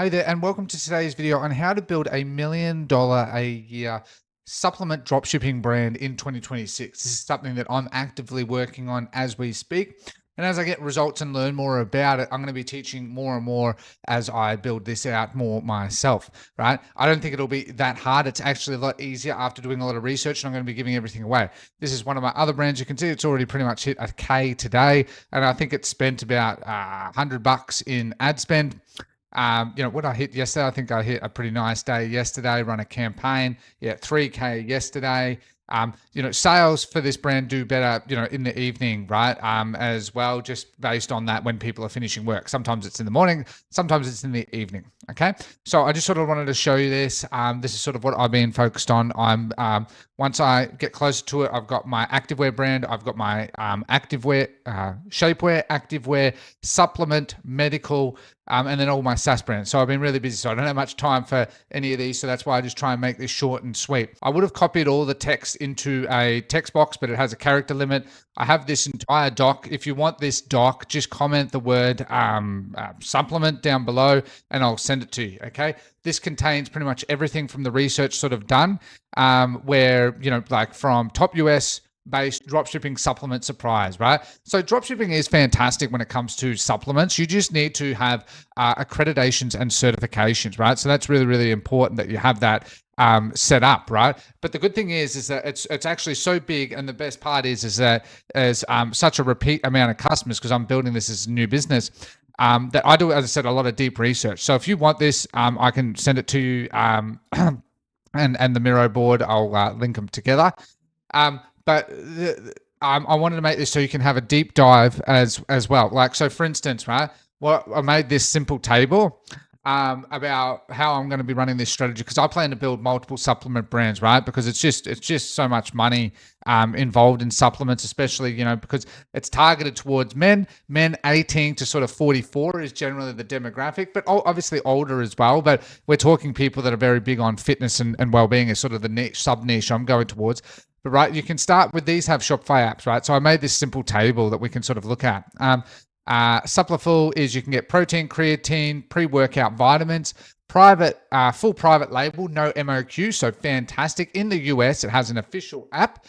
Hey there, and welcome to today's video on how to build a $1 million a year supplement dropshipping brand in 2026. This is something that I'm actively working on as we speak. And as I get results and learn more about it, I'm going to be teaching more and more as I build this out more myself, right? I don't think it'll be that hard. It's actually a lot easier after doing a lot of research, and I'm going to be giving everything away. This is one of my other brands. You can see it's already pretty much hit a K today, and I think it spent about $100 in ad spend. What I hit yesterday, I think I hit a pretty nice day yesterday, run a campaign, 3K yesterday. Sales for this brand do better, in the evening, right? As well, just based on that when people are finishing work. Sometimes it's in the morning, sometimes it's in the evening. Okay. So I just sort of wanted to show you this. This is sort of what I've been focused on. Once I get closer to it, I've got my activewear brand. I've got my activewear, shapewear, activewear, supplement, medical, and then all my SaaS brands. So I've been really busy. So I don't have much time for any of these. So that's why I just try and make this short and sweet. I would have copied all the text into a text box, but it has a character limit. I have this entire doc. If you want this doc, just comment the word supplement down below and I'll send it to you. Okay. This contains pretty much everything from the research sort of done, where, like from top US based dropshipping supplement supplies, right? So dropshipping is fantastic when it comes to supplements. You just need to have accreditations and certifications, right? So that's really, really important that you have that set up, right? But the good thing is that it's actually so big, and the best part is that there's such a repeat amount of customers, because I'm building this as a new business. That I do, as I said, a lot of deep research. So if you want this, I can send it to you, and the Miro board, I'll link them together. But I wanted to make this so you can have a deep dive as well. Like, so for instance, right, I made this simple table about how I'm going to be running this strategy, because I plan to build multiple supplement brands, right? Because it's just so much money involved in supplements, especially, because it's targeted towards men 18 to sort of 44 is generally the demographic, but obviously older as well. But we're talking people that are very big on fitness and well-being is sort of the niche, sub niche I'm going towards. But right, you can start with these, have Shopify apps, right? So I made this simple table that we can sort of look at. Supplefull is you can get protein, creatine, pre-workout vitamins, full private label, no MOQ, so fantastic. In the US, it has an official app.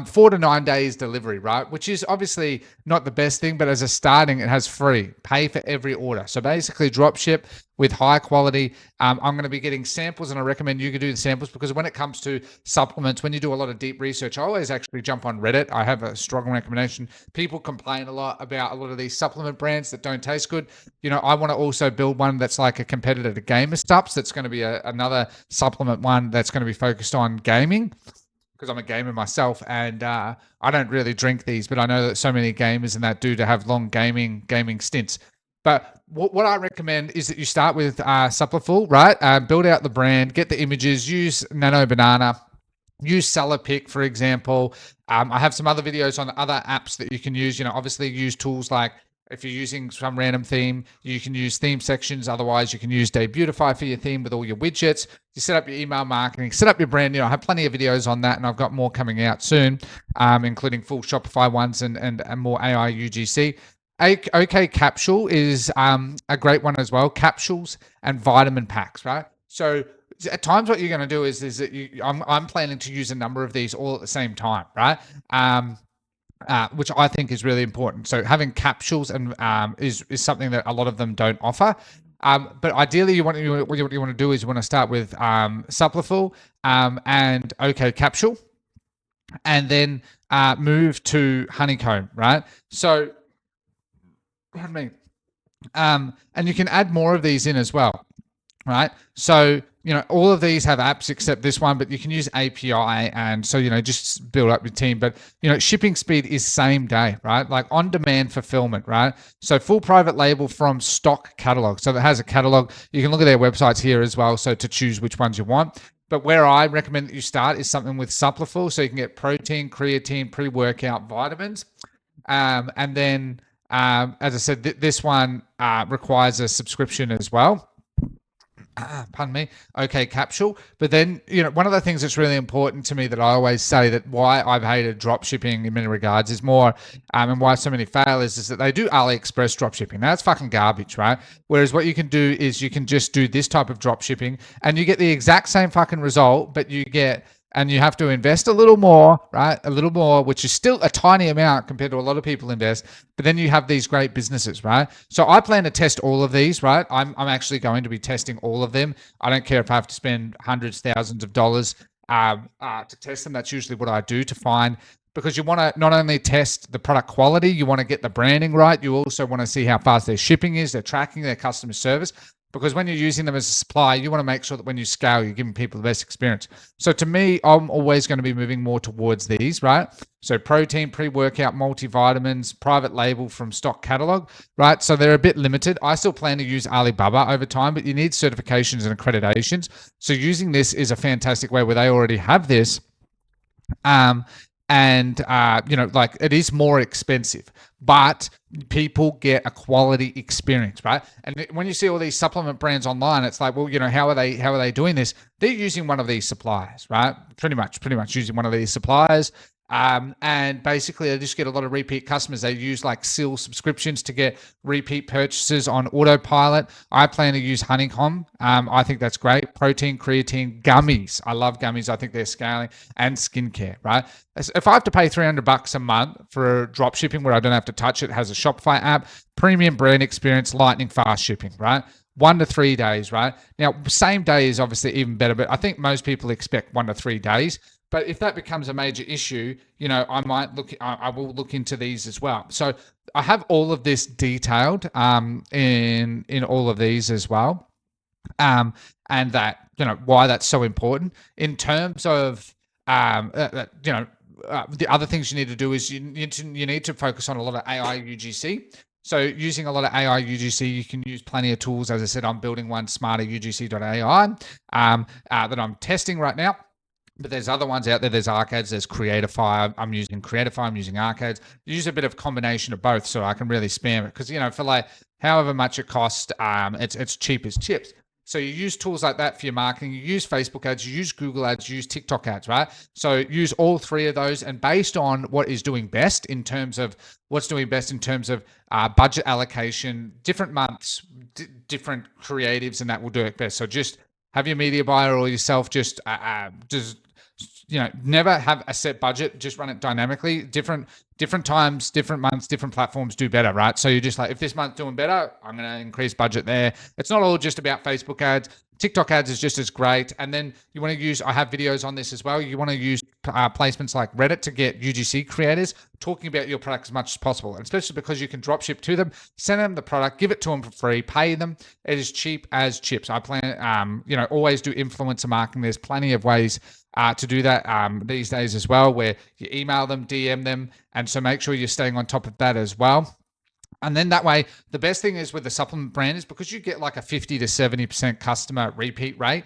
4 to 9 days delivery, right? Which is obviously not the best thing, but as a starting, it has free, pay for every order. So basically drop ship with high quality. I'm going to be getting samples, and I recommend you can do the samples, because when it comes to supplements, when you do a lot of deep research, I always actually jump on Reddit. I have a strong recommendation. People complain a lot about a lot of these supplement brands that don't taste good. I want to also build one that's like a competitor to GamerStop's. That's going to be another supplement one that's going to be focused on gaming, because I'm a gamer myself, and I don't really drink these, but I know that so many gamers and that do to have long gaming stints. But what I recommend is that you start with Supplefull, right? Build out the brand, get the images, use Nano Banana, use SellerPick, for example. I have some other videos on other apps that you can use. Obviously use tools like, if you're using some random theme, you can use theme sections. Otherwise, you can use Debutify for your theme with all your widgets. You set up your email marketing, set up your brand. I have plenty of videos on that, and I've got more coming out soon, including full Shopify ones and more AI UGC. OK Capsule is a great one as well. Capsules and vitamin packs, right? So at times, what you're going to do is that I'm planning to use a number of these all at the same time, right? Which I think is really important. So having capsules and is something that a lot of them don't offer. But ideally, what you want to do is you want to start with Supplefull and OK Capsule, and then move to Honeycomb, right? So, pardon me. And you can add more of these in as well, right? So, all of these have apps except this one, but you can use API, and so, just build up your team. But, shipping speed is same day, right? Like on-demand fulfillment, right? So full private label from stock catalog. So it has a catalog. You can look at their websites here as well, so to choose which ones you want. But where I recommend that you start is something with Supplefull, so you can get protein, creatine, pre-workout vitamins. And then, as I said, this one requires a subscription as well. pardon me, OK Capsule. But then, one of the things that's really important to me that I always say that why I've hated drop shipping in many regards is more, and why so many fail is that they do AliExpress drop shipping. Now, that's fucking garbage, right? Whereas what you can do is you can just do this type of drop shipping and you get the exact same fucking result, but and you have to invest a little more, right? A little more, which is still a tiny amount compared to a lot of people invest. But then you have these great businesses, right? So I plan to test all of these, right? I'm actually going to be testing all of them. I don't care if I have to spend hundreds, thousands of dollars to test them. That's usually what I do to find, because you want to not only test the product quality, you want to get the branding right. You also want to see how fast their shipping is, their tracking, their customer service. Because when you're using them as a supplier, you want to make sure that when you scale, you're giving people the best experience. So to me, I'm always going to be moving more towards these, right? So protein, pre-workout, multivitamins, private label from stock catalog, right? So they're a bit limited. I still plan to use Alibaba over time, but you need certifications and accreditations. So using this is a fantastic way where they already have this. Like, it is more expensive, but people get a quality experience, right? And when you see all these supplement brands online, it's like, well, how are they doing this? They're using one of these suppliers, right? Pretty much using one of these suppliers. And basically they just get a lot of repeat customers. They use like SEAL subscriptions to get repeat purchases on autopilot. I plan to use Honeycomb. I think that's great. Protein, creatine, gummies. I love gummies. I think they're scaling, and skincare, right? If I have to pay $300 a month for drop shipping where I don't have to touch it, has a Shopify app, premium brand experience, lightning fast shipping, right? 1 to 3 days, right? Now, same day is obviously even better, but I think most people expect 1 to 3 days. But if that becomes a major issue, I will look into these as well. So I have all of this detailed in all of these as well. And that, why that's so important in terms of, the other things you need to do is you need to focus on a lot of AI UGC. So using a lot of AI UGC, you can use plenty of tools. As I said, I'm building one, smarterugc.ai, that I'm testing right now. But there's other ones out there. There's Arcades, there's Creatify. I'm using Creatify, I'm using Arcades. Use a bit of combination of both so I can really spam it. Because, for like however much it costs, it's cheap as chips. So you use tools like that for your marketing. You use Facebook ads, you use Google ads, you use TikTok ads, right? So use all three of those, and based on what is doing best in terms of budget allocation, different months, different creatives, and that will do it best. So just have your media buyer or yourself just never have a set budget, just run it dynamically. Different times, different months, different platforms do better, right? So you're just like, if this month's doing better, I'm going to increase budget there. It's not all just about Facebook ads. TikTok ads is just as great. And then you want to use, I have videos on this as well. You want to use placements like Reddit to get UGC creators talking about your product as much as possible. And especially because you can drop ship to them, send them the product, give it to them for free, pay them. It is cheap as chips. I plan, always do influencer marketing. There's plenty of ways to do that these days as well, where you email them, DM them. And so make sure you're staying on top of that as well. And then that way, the best thing is with the supplement brand is because you get like a 50 to 70% customer repeat rate,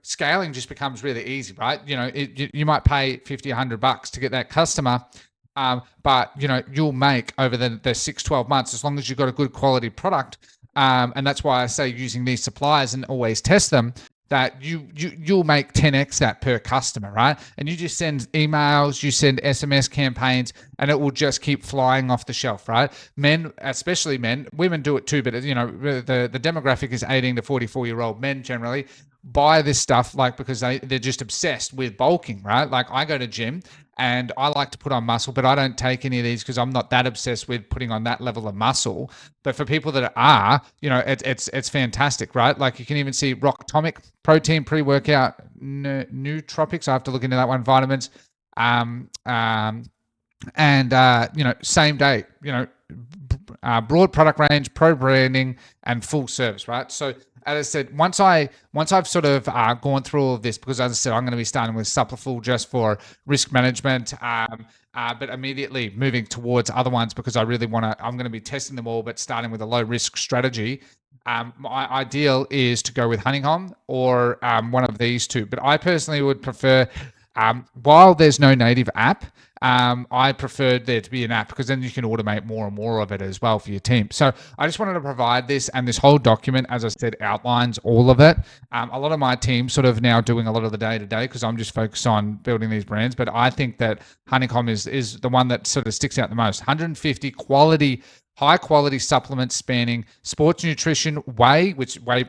scaling just becomes really easy, right? You might pay 50, $100 to get that customer, but you'll make over the 6-12 months, as long as you've got a good quality product. And that's why I say using these suppliers and always test them, that you'll make 10x that per customer, right? And you just send emails, you send SMS campaigns, and it will just keep flying off the shelf, right? Men, especially men, women do it too, but the demographic is 18 to 44-year-old men generally buy this stuff because they're just obsessed with bulking, right? Like I go to gym and I like to put on muscle, but I don't take any of these because I'm not that obsessed with putting on that level of muscle. But for people that are, it's fantastic, right? Like you can even see Rocktomic protein pre-workout nootropics. I have to look into that one. Vitamins, same day. Broad product range, pro branding, and full service, right? So as I said, once I've sort of gone through all of this, because as I said, I'm going to be starting with Supplefull just for risk management, but immediately moving towards other ones because I'm going to be testing them all, but starting with a low risk strategy. My ideal is to go with Honeycomb or one of these two, but I personally would prefer While there's no native app, I preferred there to be an app because then you can automate more and more of it as well for your team. So I just wanted to provide this, and this whole document, as I said, outlines all of it. A lot of my team sort of now doing a lot of the day to day because I'm just focused on building these brands. But I think that Honeycomb is the one that sort of sticks out the most. 150 quality, high quality supplements spanning sports nutrition, whey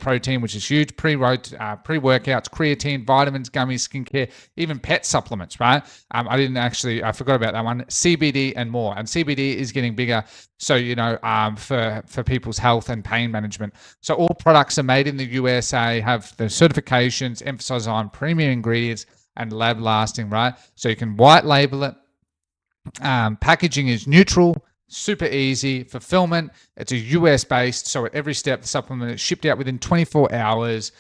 protein, which is huge, pre-workouts, creatine, vitamins, gummies, skincare, even pet supplements, right? I forgot about that one, CBD and more. And CBD is getting bigger. So, for people's health and pain management. So all products are made in the USA, have the certifications, emphasize on premium ingredients and lab lasting, right? So you can white label it. Packaging is neutral, super easy. Fulfillment, it's a US based, so at every step the supplement is shipped out within 24 hours.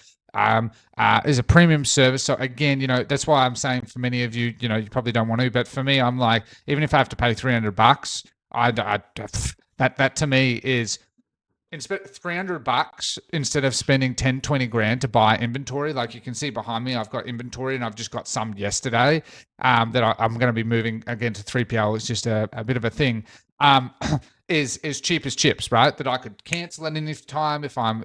Is a premium service. So again, that's why I'm saying for many of you, you probably don't want to, but for me, I'm like, even if I have to pay $300, that to me is $300 instead of spending 10, 20 grand to buy inventory. Like you can see behind me, I've got inventory and I've just got some yesterday that I'm going to be moving again to 3PL. It's just a bit of a thing. Is cheap as chips, right? That I could cancel at any time if I'm,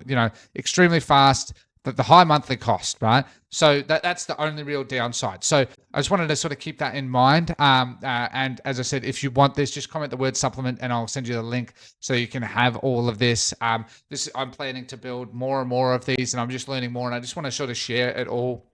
extremely fast. The high monthly cost, right? So that's the only real downside. So I just wanted to sort of keep that in mind. And as I said, if you want this, just comment the word supplement and I'll send you the link so you can have all of this. I'm planning to build more and more of these, and I'm just learning more. And I just want to sort of share it all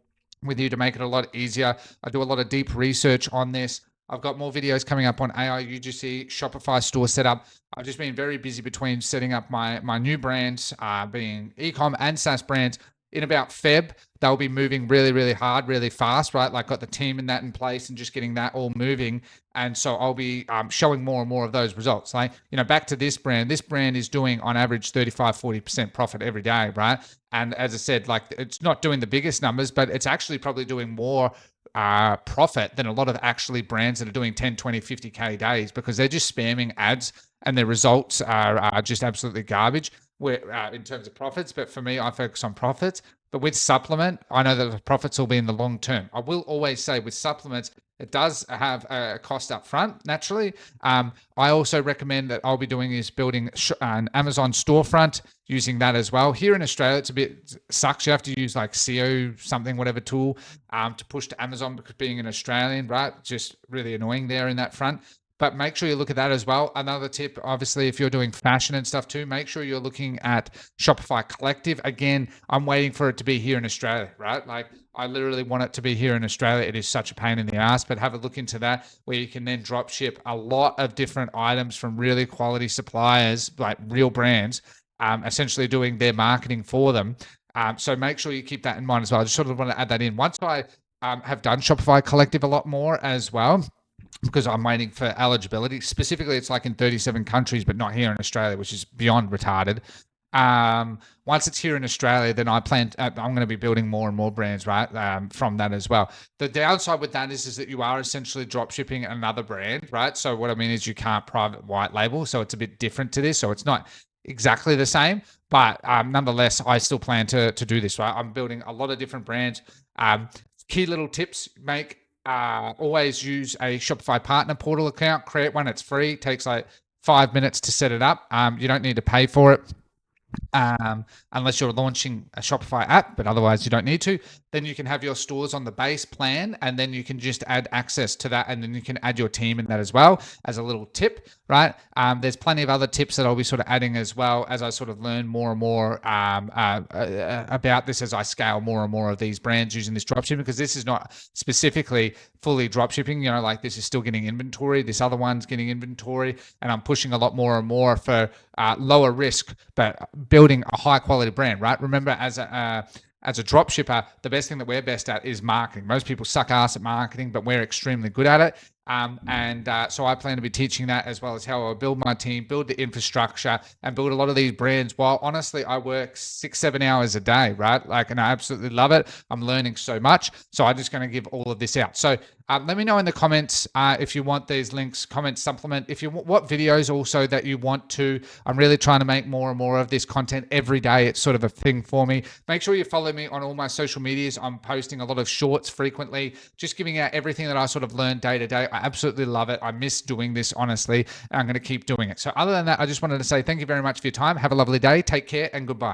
with you to make it a lot easier. I do a lot of deep research on this. I've got more videos coming up on AI, UGC, Shopify store setup. I've just been very busy between setting up my new brands, being ecom and SaaS brands. In about Feb, they'll be moving really, really hard, really fast, right? Like got the team in place and just getting that all moving. And so I'll be showing more and more of those results. Like, back to this brand is doing on average 35, 40% profit every day, right? And as I said, like it's not doing the biggest numbers, but it's actually probably doing more profit than a lot of actually brands that are doing 10, 20, 50K days because they're just spamming ads and their results are just absolutely garbage. In terms of profits, but for me, I focus on profits. But with supplement, I know that the profits will be in the long term. I will always say with supplements, it does have a cost up front, naturally. I also recommend that I'll be doing is building an Amazon storefront, using that as well. Here in Australia, it's a bit sucks. You have to use like SEO something, whatever tool to push to Amazon because being an Australian, right? Just really annoying there in that front. But make sure you look at that as well. Another tip, obviously, if you're doing fashion and stuff too, make sure you're looking at Shopify Collective. Again, I'm waiting for it to be here in Australia, right? Like I literally want it to be here in Australia. It is such a pain in the ass, but have a look into that where you can then drop ship a lot of different items from really quality suppliers, like real brands, essentially doing their marketing for them. So make sure you keep that in mind as well. I just sort of want to add that in. Once I have done Shopify Collective a lot more as well, because I'm waiting for eligibility. Specifically, it's like in 37 countries, but not here in Australia, which is beyond retarded. Once it's here in Australia, then I'm going to be building more and more brands, right? From that as well. The downside with that is that you are essentially drop shipping another brand, right? So what I mean is you can't private white label. So it's a bit different to this. So it's not exactly the same, but nonetheless, I still plan to do this, right? I'm building a lot of different brands. Key little tips, always use a Shopify partner portal account. Create one. It's free. It takes like 5 minutes to set it up. You don't need to pay for it unless you're launching a Shopify app, but otherwise you don't need to. Then you can have your stores on the base plan, and then you can just add access to that, and then you can add your team in that as well as a little tip, right? There's plenty of other tips that I'll be sort of adding as well as I sort of learn more and more about this as I scale more and more of these brands using this dropshipping, because this is not specifically fully dropshipping, like this is still getting inventory. This other one's getting inventory, and I'm pushing a lot more and more for lower risk, but building a high quality brand, right? Remember, as a drop shipper, the best thing that we're best at is marketing. Most people suck ass at marketing, but we're extremely good at it. So I plan to be teaching that, as well as how I build my team, build the infrastructure, and build a lot of these brands, while honestly I work 6-7 hours a day, right? Like, and I absolutely love it. I'm learning so much. So I'm just going to give all of this out. So let me know in the comments if you want these links, comment, supplement. If you want what videos also that you want to. I'm really trying to make more and more of this content every day. It's sort of a thing for me. Make sure you follow me on all my social medias. I'm posting a lot of shorts frequently, just giving out everything that I sort of learn day to day. I absolutely love it. I miss doing this, honestly, and I'm going to keep doing it. So other than that, I just wanted to say thank you very much for your time. Have a lovely day. Take care and goodbye.